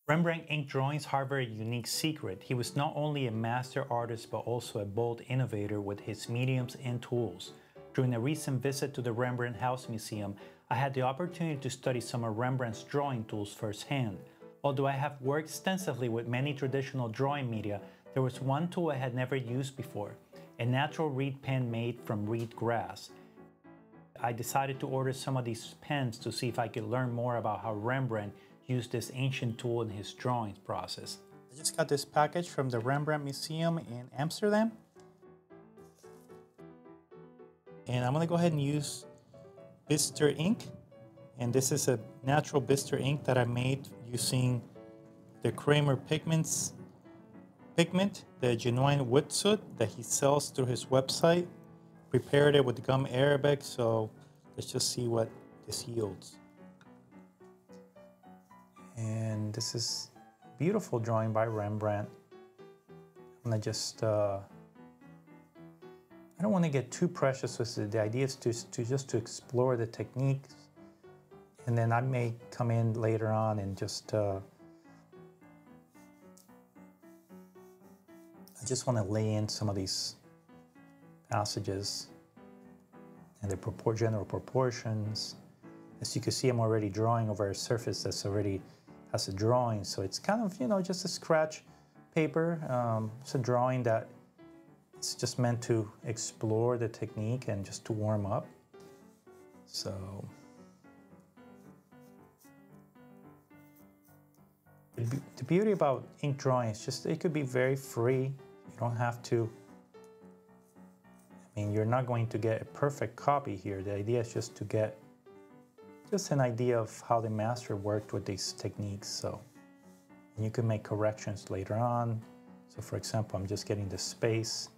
Rembrandt ink drawings harbor a unique secret. He was not only a master artist but also a bold innovator with his mediums and tools. During a recent visit to the Rembrandt House Museum, I had the opportunity to study some of Rembrandt's drawing tools firsthand. Although I have worked extensively with many traditional drawing media, there was one tool I had never used before, a natural reed pen made from reed grass. I decided to order some of these pens to see if I could learn more about how Rembrandt used this ancient tool in his drawing process. I just got this package from the Rembrandt Museum in Amsterdam. And I'm gonna go ahead and use Bister ink. And this is a natural Bister ink that I made using the Kramer pigment, the genuine wood soot that he sells through his website. Prepared it with gum arabic, so let's just see what this yields. And this is a beautiful drawing by Rembrandt. I'm gonna just, I don't want to get too precious with it. The idea is to explore the techniques, and then I may come in later on and just, I just want to lay in some of these passages and the general proportions. As you can see, I'm already drawing over a surface that's already has a drawing, so it's kind of, you know, just a scratch paper. It's a drawing that it's just meant to explore the technique and just to warm up. So the beauty about ink drawing is just it could be very free. You don't have to, I mean, you're not going to get a perfect copy here. The idea is just to get just an idea of how the master worked with these techniques. So, and you can make corrections later on. So for example, I'm just getting the space.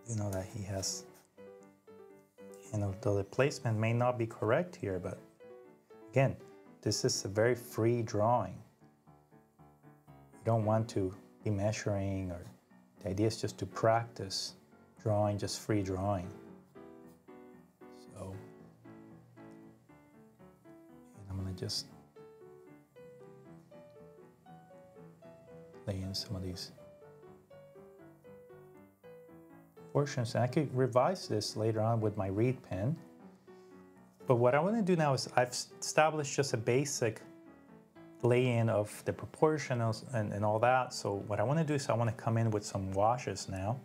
You know that he has, you know, the placement may not be correct here, but again, this is a very free drawing. You don't want to be measuring, or the idea is just to practice drawing, just free drawing. So, and I'm gonna just lay in some of these portions. And I could revise this later on with my reed pen. But what I want to do now is I've established just a basic lay-in of the proportions and all that. So what I want to do is I want to come in with some washes now.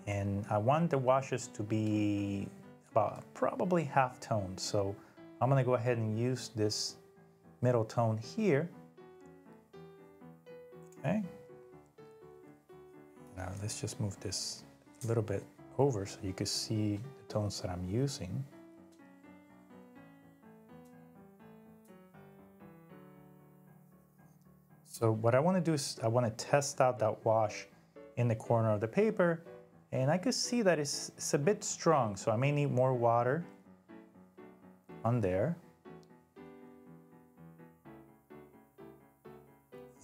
And I want the washes to be about probably half tone. So I'm going to go ahead and use this middle tone here. Okay. Now let's just move this a little bit over so you can see the tones that I'm using. So what I want to do is I want to test out that wash in the corner of the paper, and I could see that it's a bit strong, so I may need more water on there.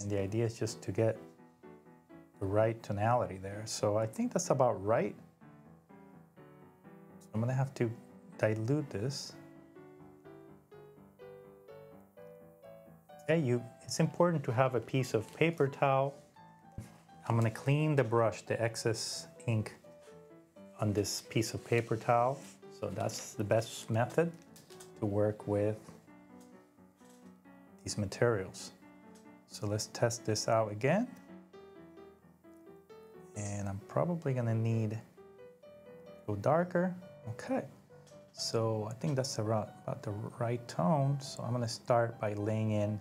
And the idea is just to get the right tonality there. So I think that's about right. So I'm going to have to dilute this. Okay, it's important to have a piece of paper towel. I'm going to clean the brush, the excess ink on this piece of paper towel. So that's the best method to work with these materials. So let's test this out again. And I'm probably going to need to go darker. Okay, so I think that's about the right tone. So I'm going to start by laying in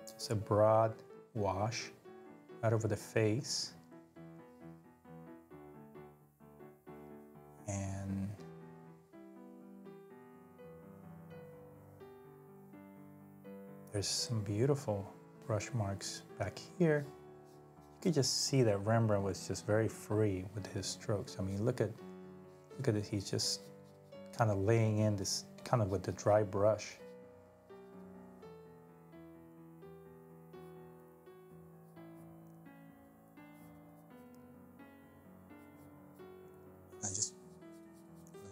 just a broad wash right over the face. And there's some beautiful brush marks back here. You could just see that Rembrandt was just very free with his strokes. I mean, look at it. He's just kind of laying in this kind of with the dry brush.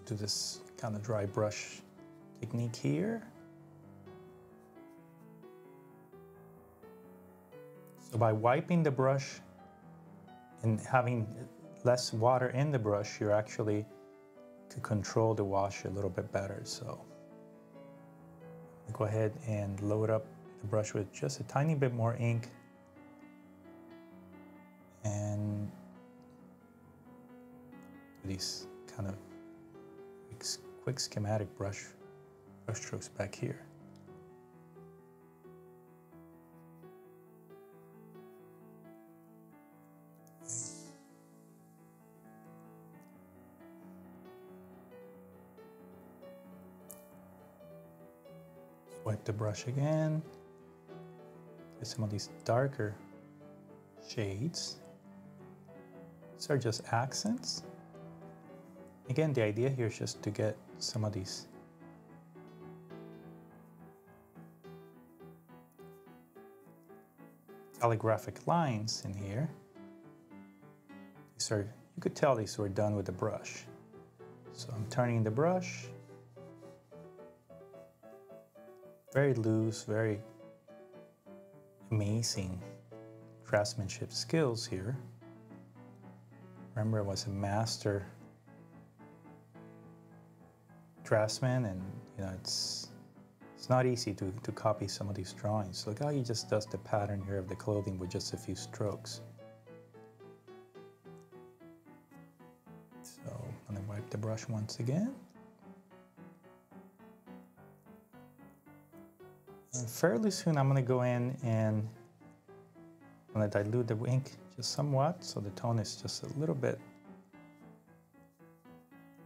do this kind of dry brush technique here. So by wiping the brush and having less water in the brush, you actually could control the wash a little bit better. So go ahead and load up the brush with just a tiny bit more ink and do these kind of quick schematic brush strokes back here. Wipe the brush again. Get some of these darker shades. These are just accents. Again, the idea here is just to get some of these calligraphic lines in here. These are, you could tell these were done with the brush. So I'm turning the brush. Very loose, very amazing craftsmanship skills here. Rembrandt was a master draftsman, and you know it's not easy to copy some of these drawings. Look how he just does the pattern here of the clothing with just a few strokes. So I'm gonna wipe the brush once again. And fairly soon I'm going to go in and I'm going to dilute the ink just somewhat so the tone is just a little bit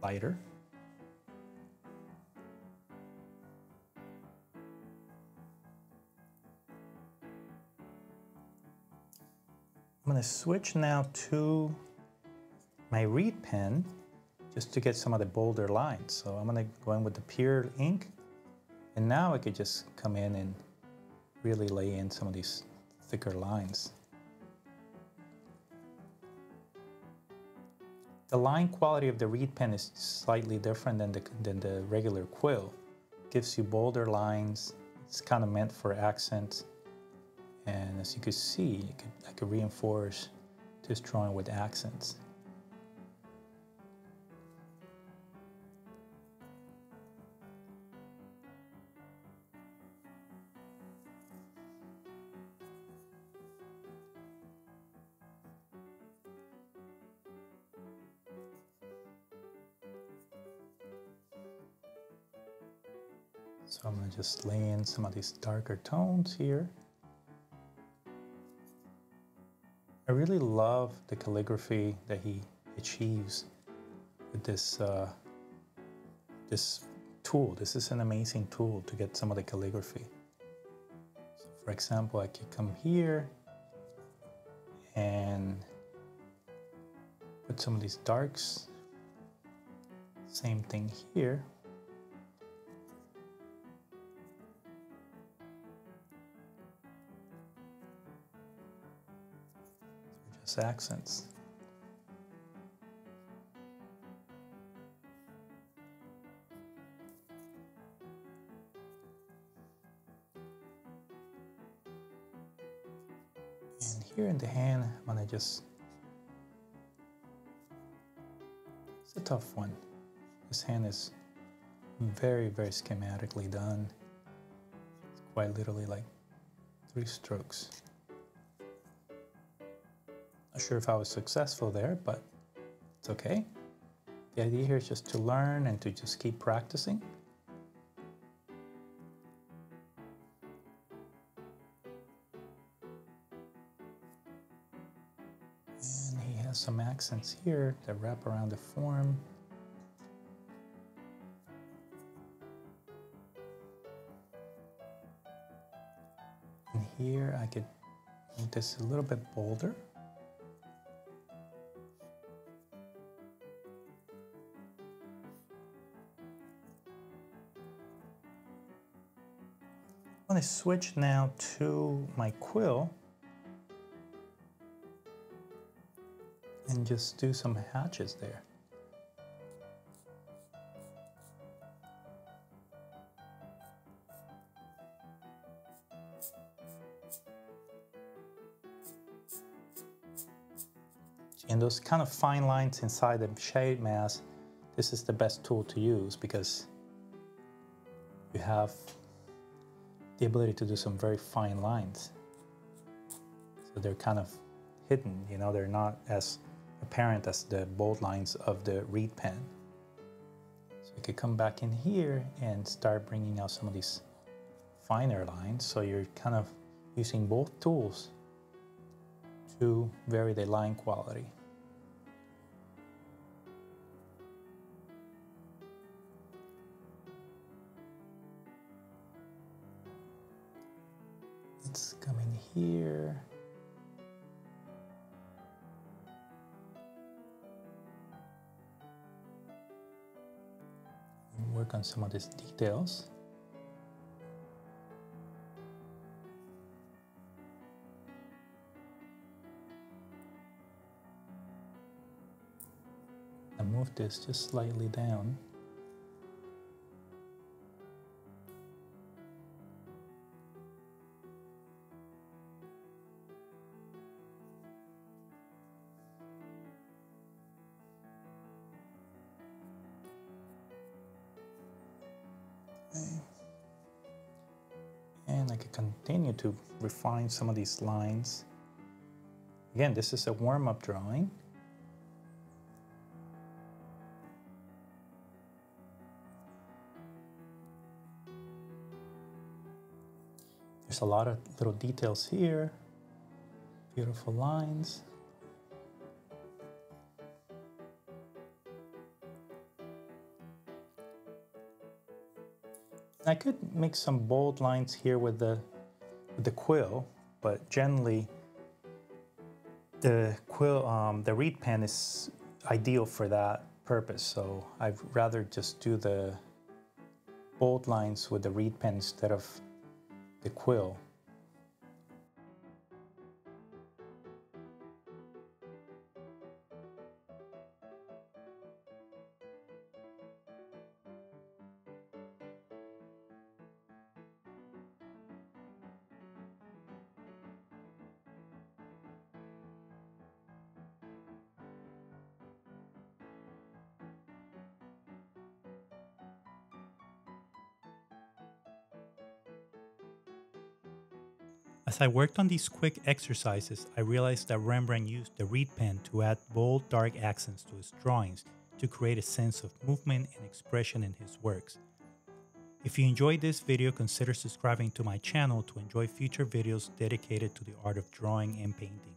lighter. I'm going to switch now to my reed pen just to get some of the bolder lines. So I'm going to go in with the pure ink. And now I could just come in and really lay in some of these thicker lines. The line quality of the reed pen is slightly different than the regular quill. It gives you bolder lines. It's kind of meant for accent. And as you can see, I could reinforce this drawing with accents. So I'm going to just lay in some of these darker tones here. I really love the calligraphy that he achieves with this tool. This is an amazing tool to get some of the calligraphy. So for example, I could come here and put some of these darks. Same thing here. Accents. And here in the hand, I'm gonna just, it's a tough one. This hand is very, very schematically done. It's quite literally like 3 strokes. Not sure if I was successful there, but it's okay. The idea here is just to learn and to just keep practicing. And he has some accents here that wrap around the form. And here I could make this a little bit bolder. I'm going to switch now to my quill and just do some hatches there. And those kind of fine lines inside the shade mask, this is the best tool to use because you have the ability to do some very fine lines. So they're kind of hidden, you know, they're not as apparent as the bold lines of the reed pen. So you could come back in here and start bringing out some of these finer lines. So you're kind of using both tools to vary the line quality. Let's come in here. And work on some of these details. And move this just slightly down. And I can continue to refine some of these lines. Again, this is a warm-up drawing. There's a lot of little details here. Beautiful lines. I could make some bold lines here with the quill, but generally the quill, the reed pen is ideal for that purpose. So I'd rather just do the bold lines with the reed pen instead of the quill. As I worked on these quick exercises, I realized that Rembrandt used the reed pen to add bold, dark accents to his drawings to create a sense of movement and expression in his works. If you enjoyed this video, consider subscribing to my channel to enjoy future videos dedicated to the art of drawing and painting.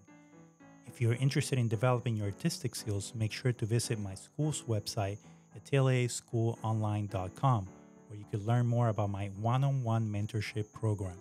If you're interested in developing your artistic skills, make sure to visit my school's website at atelierschoolonline.com, where you can learn more about my one-on-one mentorship program.